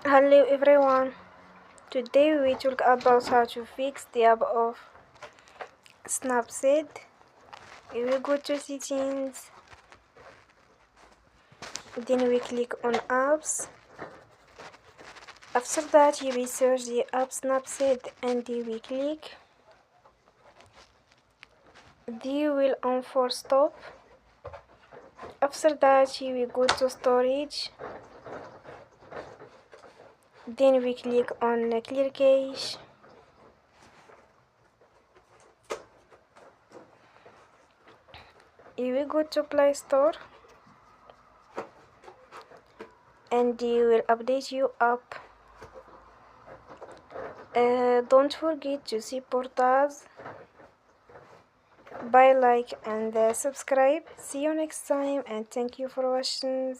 Hello everyone. Today we talk about how to fix the app of Snapseed. We will go to settings, then we click on apps. After that you will search the app Snapseed and we click. You will on for stop. After that you will go to storage. Then we click on clear cache. You will go to Play Store and you will update your app. Don't forget to support us by like and subscribe. See you next time and thank you for watching.